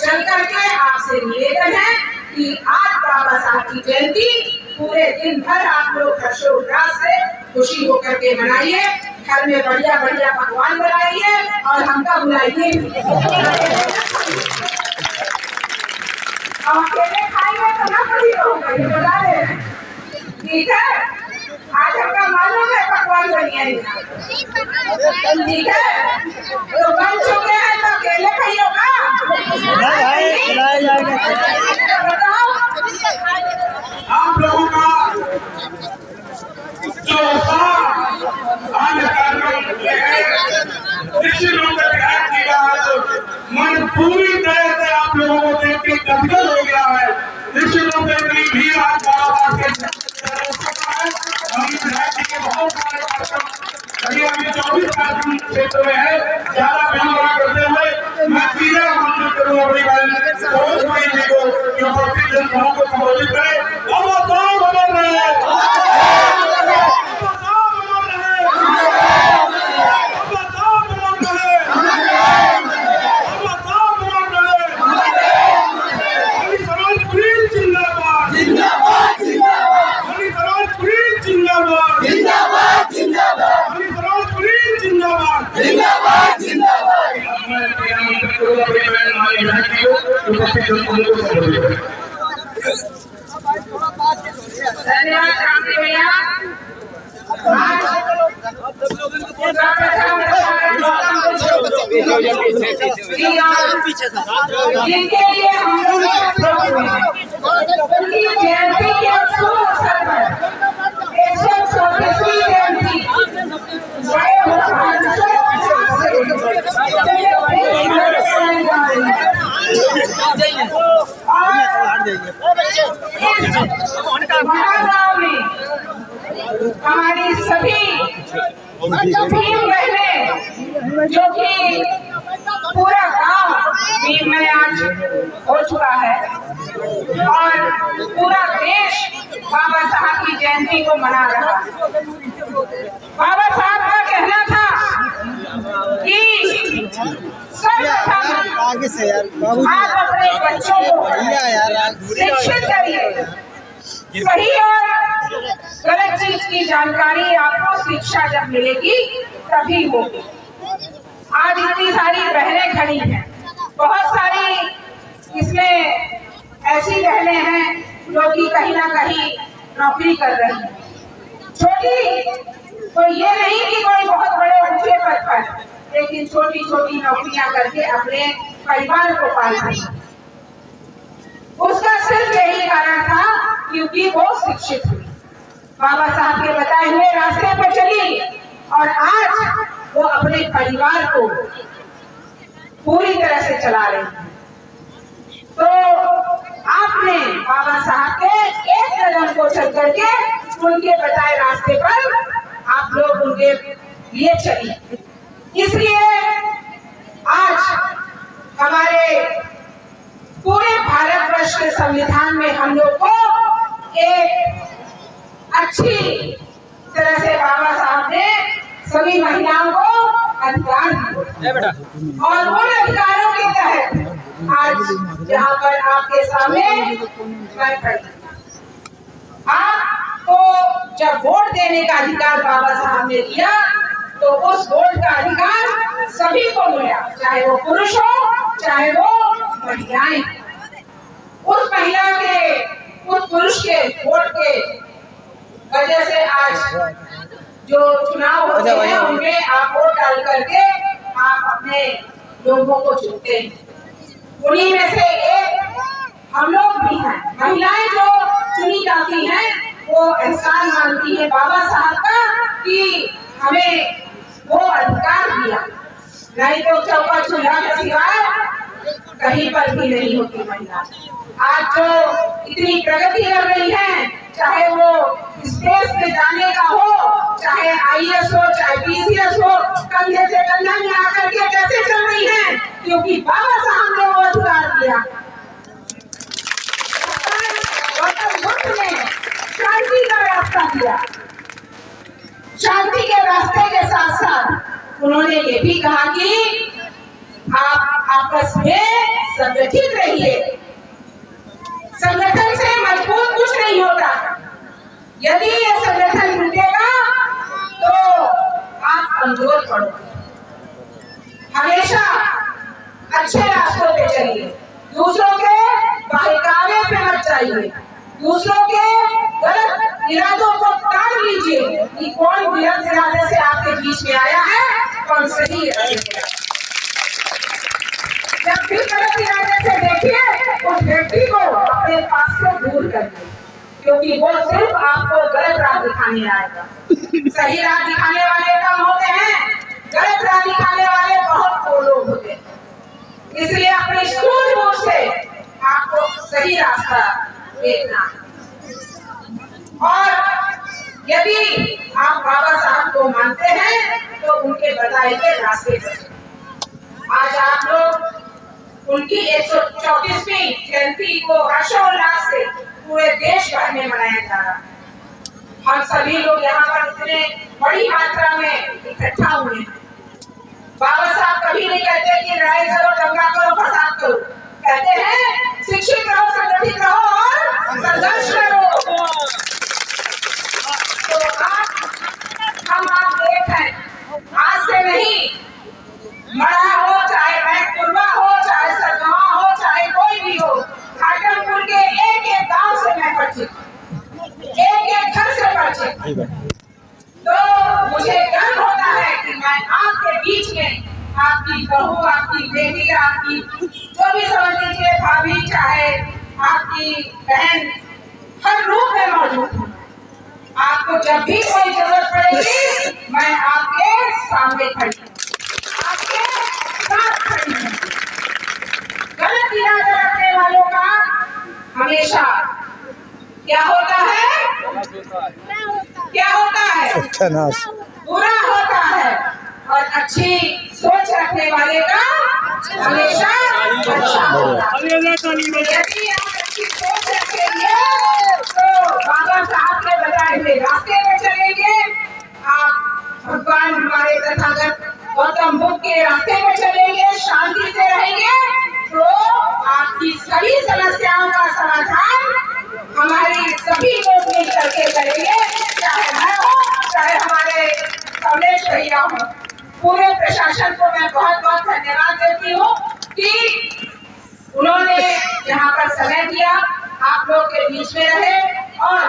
चल करके आपसे निवेदन है कि आज बाबा साहब की जयंती पूरे दिन भर आप लोग हर्षोल्लास से खुशी होकर के मनाइए। घर में बढ़िया बढ़िया पकवान बनाइए और हमका बुलाइए। अकेले खाएंगे तो ना खुशी होगा, ये बता रहे हैं, ठीक है। आज हमका मालूम है पकवान बनिएगा, ठीक है। तो बन चुके हैं तो अकेले खाइएगा। बताओ आप लोगों का जो आज कार्यक्रम है निश्चित रूप से मन पूरी तरह से आप लोगों को देख के गदगद हो गया है। निश्चित रूप से इतनी भीड़ आज बाबा के बहुत सारे कार्यक्रम अभी 24 कार्यक्रम क्षेत्र में है। ज्यादा विलंब करते हुए मैं सीधे आमंत्रित करूंगा अपनी बहन जी को कि उपस्थित जनसभाओं को संबोधित करें। धन्यवाद शांति भैया। जिनके लिए हम लोग उनकी जयंती के अवसर पर 134वीं जयंती महागांव में हमारी सभी भीम बहनें, जो कि पूरा गांव भीम में आज हो चुका है और पूरा देश बाबा साहब की जयंती को मना रहा है। बाबा साहब का कहना था कि आप अपने बच्चों को शिक्षित करिए, सही और गलत चीज की जानकारी आपको शिक्षा जब मिलेगी तभी होगी। आज इतनी सारी बहनें खड़ी हैं, बहुत सारी इसमें ऐसी बहनें हैं जो कि कहीं ना कहीं नौकरी कर रही हैं। छोटी तो ये नहीं कि कोई बहुत बड़े ऊंचे पद पर, लेकिन छोटी छोटी नौकरियां करके अपने परिवार को पाल रही हैं। उसका सिर्फ यही कारण था क्योंकि वो शिक्षित हुई, बाबा साहब के बताए हुए रास्ते पर चली और आज वो अपने परिवार को पूरी तरह से चला रही है। तो आपने बाबा साहब के एक कदम को चल करके उनके बताए रास्ते पर आप लोग उनके लिए चलिए। इसलिए आज हमारे पूरे भारतवर्ष के संविधान में हम लोग को एक अच्छी तरह से बाबा साहब ने सभी महिलाओं को अधिकार दिए और उन अधिकारों के तहत आज यहाँ पर आपके सामने मैं खड़ी। आपको जब वोट देने का अधिकार बाबा साहब ने दिया तो उस वोट का अधिकार सभी को मिला, चाहे वो पुरुष हो चाहे वो महिलाएं। उस महिला के उस पुरुष के वोट के वजह से आज जो चुनाव होते हैं उनमें आप वोट डाल करके आप अपने लोगों को चुनते हैं। उन्हीं में से एक हम लोग भी हैं। महिलाएं जो चुनी जाती हैं वो एहसान मानती है बाबा साहब का कि हमें वो अधिकार दिया, नहीं तो चौका चूल्हा के सिवाय कहीं पर भी नहीं होती महिला। आज जो इतनी प्रगति कर रही है, चाहे वो स्पेस पे जाने का हो, चाहे IAS हो, चाहे PCS हो, कंधे से कंधा मिला करके कैसे चल रही है, क्योंकि बाबा साहब ने वो अधिकार दिया। गौतम बुद्ध ने शांति का रास्ता दिया, शांति के रास्ते के साथ साथ उन्होंने ये भी कहा कि आप आपस में संगठित रहिए। संगठन से मजबूत कुछ नहीं होता। यदि ये संगठन टूटेगा तो आप कमजोर पड़ोगे। हमेशा अच्छे रास्तों पे चलिए, दूसरों के बहकावे पे मत जाइए, दूसरों के गलत इरादों को काट लीजिए कि कौन गलत इरादे से आपके बीच में आया है, कौन सही इरादे से। जब भी गलत इरादे से देखिए उस व्यक्ति को अपने पास से दूर करिए, क्योंकि वो सिर्फ आपको गलत राह दिखाने आएगा। सही राह दिखाने वाले कम होते हैं, गलत राह दिखाने वाले बहुत लोग होते हैं। इसलिए अपनी सूझबूझ से आपको सही रास्ता देखना है। और यदि आप बाबा साहब को मानते हैं तो उनके बताए गए रास्ते पर। आज आप लोग उनकी 134वीं जयंती को हर्षोल्लास से पूरे देश भर में मनाया जा रहा है। हम सभी लोग यहाँ पर इतने बड़ी मात्रा में इकट्ठा हुए हैं। बाबा साहब कभी नहीं कहते कि लड़ाई करो, दंगा करो, फसाद करो। कहते हैं शिक्षित रहो, संगठित रहो और संघर्ष करो। तो हम एक हैं। आज से नहीं, मड़ा हो चाहे बैंकुरवा हो, चाहे सरगवा हो, चाहे कोई भी हो, घाटमपुर के एक एक गांव से मैं परिचित, एक एक घर से परिचित। तो मुझे गर्व होता है कि मैं आपके बीच में आपकी बहू, आपकी बेटी, आपकी जो भी समझ लीजिए भाभी, चाहे आपकी बहन, हर रूप में मौजूद हूँ। आपको जब भी कोई जरूरत पड़ेगी मैं आपके सामने खड़ी हूँ, आपके साथ खड़ी हूँ। गलत इरादा रखने वालों का हमेशा क्या होता है? क्या होता है? बुरा होता है। और अच्छी सोच रखने वाले का हमेशा अच्छा होता है। यदि आप अच्छी सोच रखेंगे तो बाबा साहब के बताए हुए रास्ते में चलेंगे। आप भगवान हमारे तथागत गौतम बुद्ध के रास्ते में चलेंगे, शांति से रहेंगे, तो आपकी सभी समस्याओं का समाधान हमारी सभी लोग मिल करके करेंगे। चाहे मैं हो, चाहे हमारे कमलेश भैया हो। पूरे प्रशासन को मैं बहुत बहुत धन्यवाद देती हूँ कि उन्होंने यहाँ पर समय दिया, आप लोग के बीच में रहे और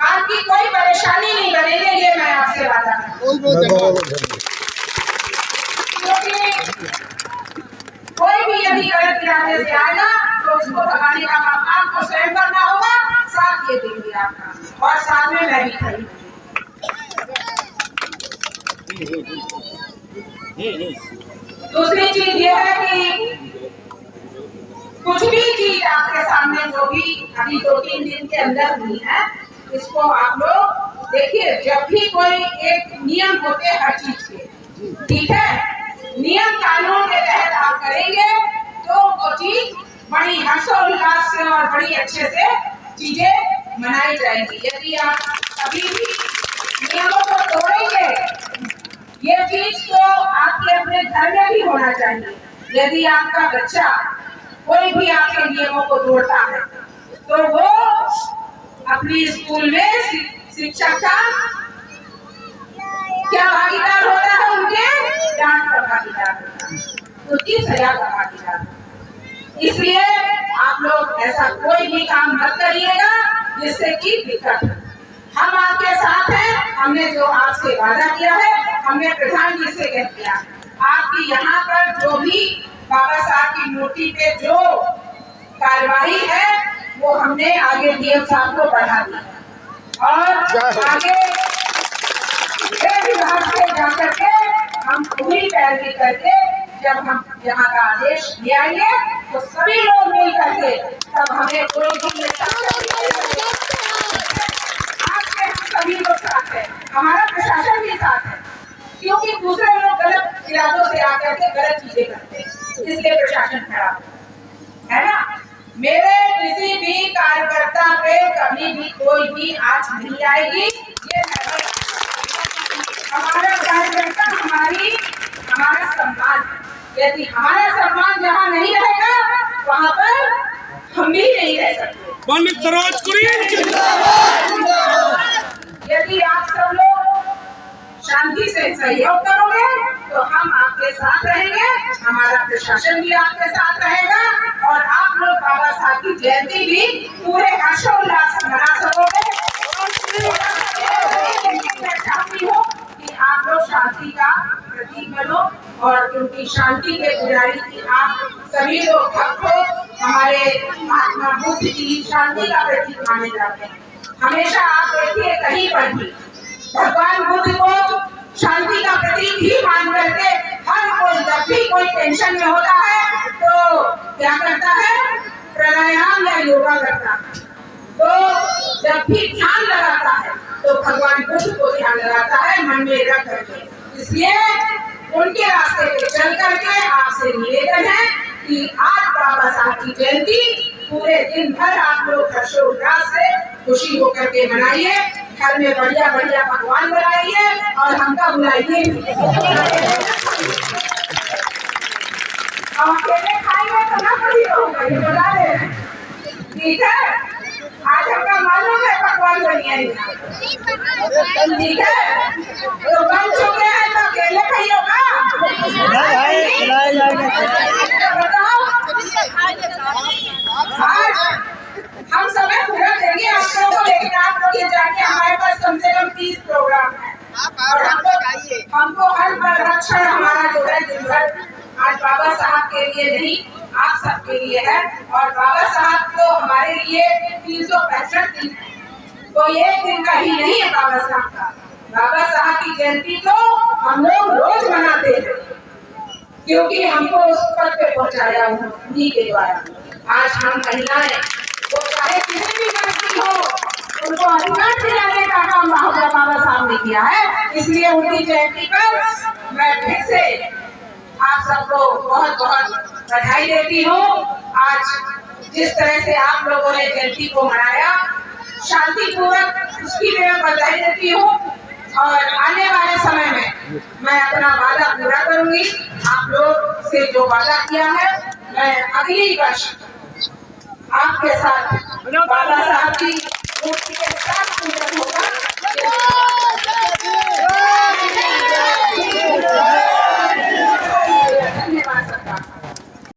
आपकी कोई परेशानी नहीं बनेगी, ये मैं आपसे वादा करती हूँ। क्योंकि कोई भी यदि गलत इरादे से आएगा तो उसको भगाने का काम आपको स्वयं करना होगा, साथ ये देंगे आपका, और साथ में मैं भी खड़ी हूँ। दूसरी चीज ये है कि कुछ भी चीज आपके सामने जो भी अभी 2-3 दिन के अंदर हुई है, इसको आप लोग देखिए। जब भी कोई एक नियम होते हैं हर चीज के, ठीक है, नियम कानून के तहत आप करेंगे तो वो चीज बड़ी हर्षोल्लास से और बड़ी अच्छे से चीजें मनाई जाएंगी। यदि आप कभी भी नियमों को तोड़ेंगे, ये चीज तो आपके अपने घर में भी होना चाहिए। यदि आपका बच्चा कोई भी आपके नियमों को तोड़ता है तो वो अपनी स्कूल में शिक्षक का क्या भागीदार होता है? उनके डांट का भागीदार होता है, उसकी सजा का भागीदार। इसलिए आप लोग ऐसा कोई भी काम मत करिएगा जिससे कि दिक्कत हो। हम आपके साथ हैं। हमने जो आपसे वादा किया है, हमने प्रधान जी से कह दिया, आपकी यहाँ पर जो भी बाबा साहब की मूर्ति पे जो कार्यवाही है वो हमने आगे डीएम साहब को बढ़ा दिया और आगे विभाग से जाकर के हम पूरी पैरवी करके जब हम यहाँ का आदेश ले आएंगे तो सभी लोग मिल करके तब हमें कोई भी सभी लोग साथ है, हमारा प्रशासन भी साथ है, क्योंकि दूसरे लोग गलत इरादों से आकर के गलत चीजें करते हैं, इसलिए प्रशासन खड़ा है ना। मेरे किसी भी कार्यकर्ता पे कभी भी कोई भी आँच नहीं आएगी। ये हमारा कार्यकर्ता हमारा सम्मान है। यदि हमारा सम्मान जहाँ नहीं रहेगा वहाँ पर हम भी नहीं रह सकते। पंडित सरोज कुरियन यदि आप सब लोग शांति से सहयोग करोगे तो हम आपके साथ रहेंगे, हमारा प्रशासन भी आपके साथ रहेगा और आप लोग बाबा साहब की जयंती भी पूरे हर्षोल्लास से मना सकोगे। मैं चाहती हूँ कि आप लोग शांति का प्रतीक बनो और क्योंकि शांति के पुजारी की आप सभी लोग भक्त हो, हमारे महात्मा बुद्ध की शांति का प्रतीक माने जाते हैं। हमेशा आप देखिए कहीं पर भी भगवान बुद्ध को शांति का प्रतीक ही मान करके हर कोई जब भी कोई टेंशन में होता है तो क्या करता है, प्राणायाम या योगा करता है। तो जब भी ध्यान लगाता है तो भगवान बुद्ध को ध्यान लगाता है मन में रख करके। इसलिए उनके रास्ते पे चल करके आपसे निवेदन है कि आज बाबा साहब की जयंती पूरे दिन भर आप लोग हर्षोल्लास से खुशी होकर के मनाइए, घर में बढ़िया बढ़िया पकवान बनाइए और हमका बुलाइए। और अकेले खाएंगे तो ना खड़ी रहूंगा, ये बता दे, ठीक है? आज हमका मालूम है पकवान बनिए, ठीक है? तो बन चुके हैं तो अकेले खाइएगा। बताओ आज हम समय पूरा देंगे आप लोगों को, लेकिन आप लोग ये जानिए हमारे पास कम से कम 30 प्रोग्राम है और हमको हर क्षण हमारा जो है दिन भर आज बाबा साहब के लिए नहीं आप सबके लिए है। और बाबा साहब तो हमारे लिए 365 दिन है, तो एक दिन का ही नहीं है बाबा साहब का। बाबा साहब की जयंती तो हम लोग रोज मनाते हैं क्योंकि हमको उस पद पे पहुंचाया उन्हीं के द्वारा। आज हम महिलाएं वो चाहे किसी भी व्यक्ति हो उनको अधिकार दिलाने का काम बाबा साहब ने किया है। इसलिए उनकी जयंती पर मैं फिर से आप सबको बहुत बहुत बधाई देती हूँ। आज जिस तरह से आप लोगों ने जयंती को मनाया शांतिपूर्वक, उसकी भी मैं बधाई देती हूँ और आने वाले समय में मैं अपना वादा पूरा करूंगी। आप लोग से जो वादा किया है मैं अगली वर्ष आपके साथ बाबा साहब की मूर्ति के साथ पूजन होगा।